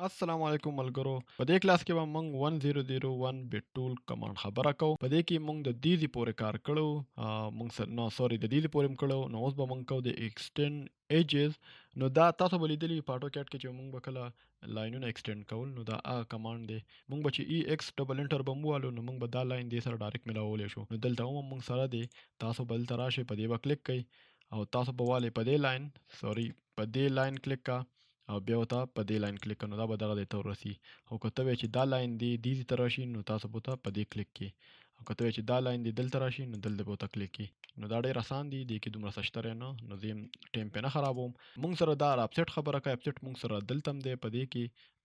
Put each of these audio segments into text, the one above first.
السلام علیکم ملګرو. په دې کلاس کې به موږ 1001 بیت ټول کمانډ خبره کوو. په دې کې موږ د دیزی پورې کار کړو. موږ سره نو سوري د دیزی پورې کړو. نو اوس به موږ کوو د ایکسټند ایجز. نو دا تاسو به لیدلی په اټو کېټ کې چې موږ به کله لاینونه ایکسټند کول، نو دا کمانډ دی. موږ به چې ای ایکس ډبل انټر به موالو، نو موږ به دا لاین دې سره ډایرکټ ملاولې شو. نو دلته هم موږ سره دی. تاسو بل تراشي په دې به کلیک کړئ او تاسو به والي په دې لاین په دې لاین کلیک کا او بیا ورته په دې لاین کلیک کړئ، نو دا به دغه ځای ته ورسي. او که ته وایې چې دا لاین دې دې ته راشي، نو تاسو به ورته په دې کلیک کړئ. او که ته وایې چې دا لاین دې دلته راشي، نو دلته به ورته کلیک کړئ. نو دا ډېر اسان دی، دې کې دومره څه شته نه. نو زه یم ټایم پرې نه خرابوم. موږ سره دا اپسیټ خبره کوي. اپسیټ موږ سره دلته هم دی. په دې کې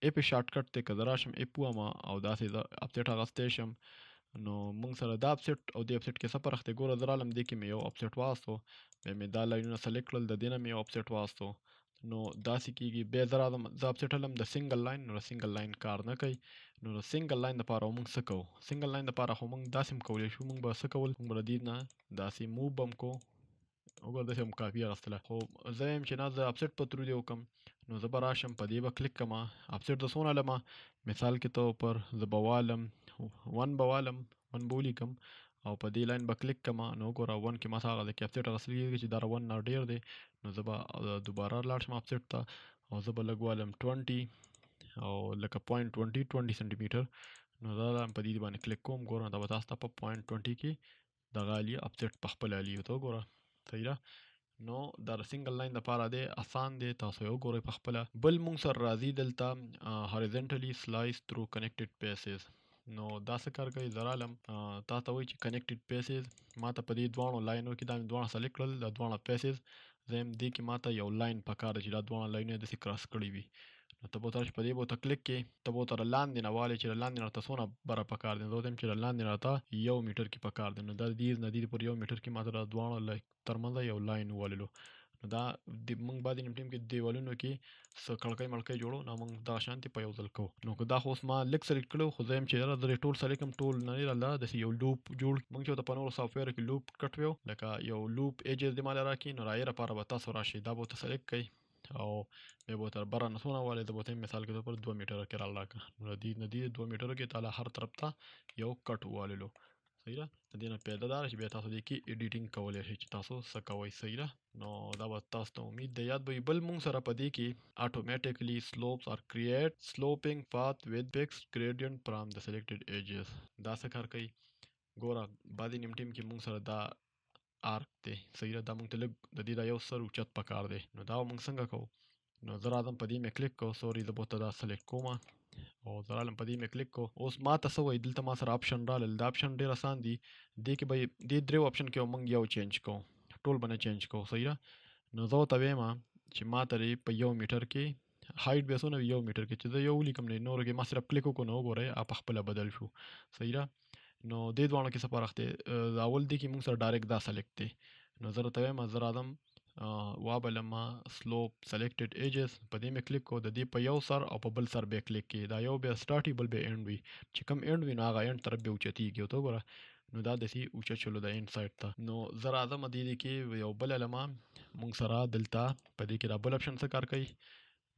اپ شارټ کټ دی. که زه راشم اپ وواهمه او داسې زه اپسیټ اخیستی شم، نو موږ سره دا اپسیټ او دې اپسیټ کې څه فرق دی. ګوره زه رالم دې کې مې یو اپسیټ واخیستو، بیا مې دا لاینونه سلیکټ کړل، د دې نه مې یو اپسیټ واخیستو. نو داسې کېږي. بیا زه راځم زه اپسیټ هلم د سنګل لاین، نو د سنګل لاین کار نه کوي. نو د سنګل لاین دپاره موږ څه کوو؟ سنګل لاین دپاره خو موږ داسې هم کولی شو. موږ به څه کول؟ موږ به د دې نه داسې موو به هم کوو. وګوره داسې هم کاپي اخیستله، خو زه یم چې نه، زه اپسیټ په ترو دې وکړم. نو زه به راشم په دې به کلیک کړم. اپسیټ زه څونه لمه، مثال کې طور پر زه به والم 1 به والم 1 به ولیکم او په دې لاین به کلیک کړم. نو وګوره 1 کې ماته هغه د کې اپسیټ اخیستل کېږي چې دا 1 نه ډېر دی. نو زه به دوباره لاړ شم اپسیټ ته او زه به لږ والم 20 او لکه 0.20 سانتي میټر. نو دا په دې باندې کلیک کوم. ګوره دا به تاسو ته په 0.20 کې دغه الي اپسیټ په خپله الي. ته وګوره صحیح ده. نو دا د سنګل لاین دپاره دی، اسان دی، تاسو یې وګورئ په خپله. بل موږ سره راځي دلته هاریزنټلي سلایس تھرو کنیکټډ پیسز. نو دا څه کار کوي؟ زه رالم تا ته وایي چې کنیکټډ پیسز ما ته په دې دواړو لاینو کې دا مې دواړه سلیکټ کړل، دا دواړه پیسز. زه یم دې کې ما ته یو لاین پکار دی چې دا دواړه لاینونه یې داسې کراس کړي وي. نو ته به ورته راشې، په دې به ورته کلیک کړې، ته به ورته لاندې نه والې چې له لاندې نه راته څونه بره پکار دی. زه ورته وایم چې له لاندې نه راته 1 میټر کې پکار دی. نو دا د دې نه دې پورې 1 میټر کې ما ته دا دواړه ترمنځه یو لاین وواللو. نو دا موږ بعد نیم ټیم کې دیوالونو کې څه کړکۍ مړکۍ جوړو، نو موږ دغه شانتې په یو ځل کوو. نو که دا خو اوس ما لږ سلیکټ کړو، خو زه یم چې یاره زه ټول سلیکټ کړم، ټول نه راله داسې یو لوپ جوړ. موږ چې ورته په نورو سافټویرو کې لوپ کټ ویو، لکه یو لوپ ایجز دې ماله راکړي، نو رایې لپاره به تاسو راشئ، دا به ورته سلیکټ کړئ او بیا به ورته بره نه څونه والئ. زه به ورته مثال کې طور پر 2 میټره کې راکړه. نو د دې 2 میټرو کې تعالی هر طرف ته یو کټ وواللو. صحیح ده. د دې نه پیدا دا ده چې بیا تاسو دې کې ایډیټینګ کولی شئ چې تاسو څه کوئ. صحیح ده. نو دا به تاسو ته امید دی یاد به وي. بل موږ سره په دې کې automatically slopes or create sloping path with fixed gradient from the selected edges. دا څه کار کوي؟ ګوره بعدې نیم ټیم کې موږ سره دا آرک دی. صحیح ده. دا موږ ته لږ د دې دا یو سر اوچت پکار دی. نو دا موږ څنګه کوو؟ نو زه راځم په دې مې کلیک کوم. سوري زه به ورته دا سلیکټ کوم او زه رالم په دې مې کلیک کو. اوس ما ته څه وایي؟ دلته ما سره آپشن رالل. دا آپشن ډېر اسان دي. دې کې به دې دریو آپشن کې به موږ یو چینج کوو، ټول به نه چینج کوو. صحیح ده. نو زه ورته وایم چې ما ته په 1 میټر کې هایټ بیا څونه وي؟ 1 میټر کې چې زه یو ولیکم، نه نورو کې ما صرف کلیک وکړو. نو وګورئ په خپله بدل شو. صحیح ده. نو دې دواړو کې څه فرق دی؟ اول دې کې موږ سره ډایرکټ دا سلیکټ دی. نو زه درته وایم زه راځم وابلمه سلوپ سلیکټډ ایجز، په دې مې کلیک کو. د دې په یو سر او په بل سر بیا کلیک کړي. دا یو بیا سټارټ وي، بل بیا اینډ وي. چې کوم اینډ وي نو هغه اینډ طرف بیا اوچتېږي. ورته وګوره. نو دا داسې اوچت شولو د اینډ سایډ ته. نو زه راځم دې کې یو بله لمه موږ سره دلته په دې کې دا بل آپشن څه کار کوي؟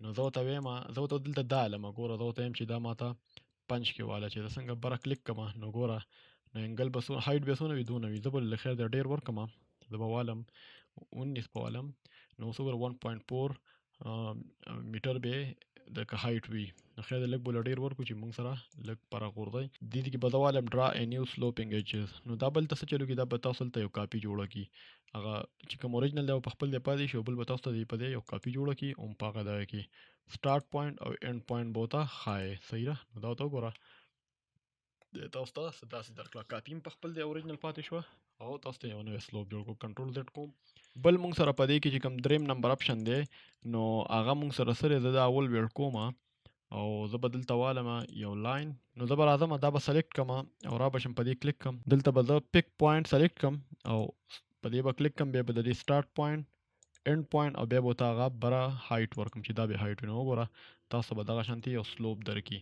نو زه ورته وایم زه ورته دلته دا لمه ګوره، زه ورته وایم چې دا ماته پنچ کې واله چې زه څنګه بره کلیک کړم. نو ګوره نو انګل به هایټ بیا څونه وي؟ 2 وي. زه به له خیر د ډېر ورکړم، زه به والم 19 په والم. نو اوس وګوره 1.4 میټر به د که هایټ وي. نو خیر د لږ به له ډېر ورکړو چې موږ سره لږ پراخ غورځئ. دې کې به زه والم ډرا ا نیو سلوپینګ ایجز. نو دا بل ته څه چلو کي؟ دا به تاسو ته یو کاپي جوړه کړي. هغه چې کوم اوریجنل دی او په خپل ځای پاتې شي، او بل به تاسو ته په دې یو کاپي جوړه کړي او په هغه دغه کې سټارټ پوینټ او اینډ پوینټ به ورته ښایي. صحیح ده. نو دا ورته وګوره تاسو ته داسې درکړه. کاپي هم په خپل ځای اوریجنل پاتې شوه او تاسو ته یو نوی سلوپ جوړ کړو. کنټرول زیډ کوم. بل موږ سره په دې کې چې کوم دریم نمبر آپشن دی، نو هغه موږ سره سره زه دا اول ویړ کوم او زه به دلته والم یو لاین. نو زه به راځم دا به سلیکټ کړم او را به شم په دې کلیک کړم. دلته به زه پک پوینټ سلیکټ کړم او په دې به کلیک کړم. بیا به د دې سټارټ پوینټ اینډ پوینټ او بیا به ورته هغه بره هایټ ورکړم چې دا به هایټ وي. نو وګوره تاسو به دغه شانتې یو سلوپ درکړي.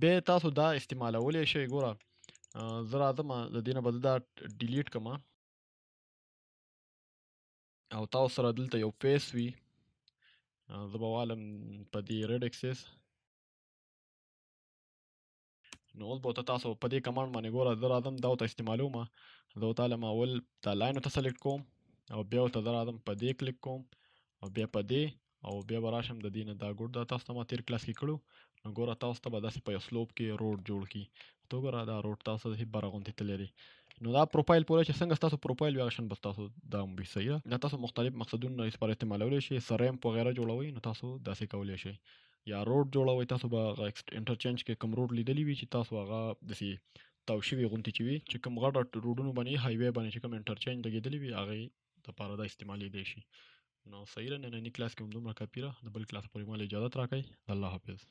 بیا تاسو دا استعمالولی شئ. ګوره زه راځم د دې نه به زه دا ډیلیټ کړم او تاسو سره دلته یو فیس وي. زه به والم په دې ریډ اکسس نو اوس به تاسو په دې کمانډ باندې ګوره زه راځم دا ورته استعمالوم. زه ورته هلته اول دا لاین ورته سلیکټ کوم او بیا ورته زه راځم په دې کلیک کوم او بیا په دې او بیا به راشم د دې نه دا ګوډ دا تاسو ته ما تېر کلاس کې کړو. نو ګوره تاسو ته به داسې په یو سلوپ کې روډ جوړ کړي. ته وګوره دا روډ تاسو ته هیڅ بره غوندې تللی دی. نو دا پروفایل پورې چې څنګه ستاسو پروفایل وي هغه شان به ستاسو دا هم وي. صحیح ده. دا تاسو مختلف مقصدونو لپاره استعمالولی شئ. سریم وغیره جوړوئ نو تاسو داسې کولی شئ. یا روډ جوړوئ تاسو به هغه انټرچینج کې کوم روډ لیدلی وي چې تاسو هغه داسې تاو شوي غوندې چې وي چې کوم غټ روډونو باندې هایوې باندې چې کوم انټرچینج لګېدلی وي هغې دپاره دا استعمالېدی شي. نو صحیح ده. ننني کلاس کې هم دومره کافي ده. د بل کلاس پورې مال اجازت راکئ. الله حافظ.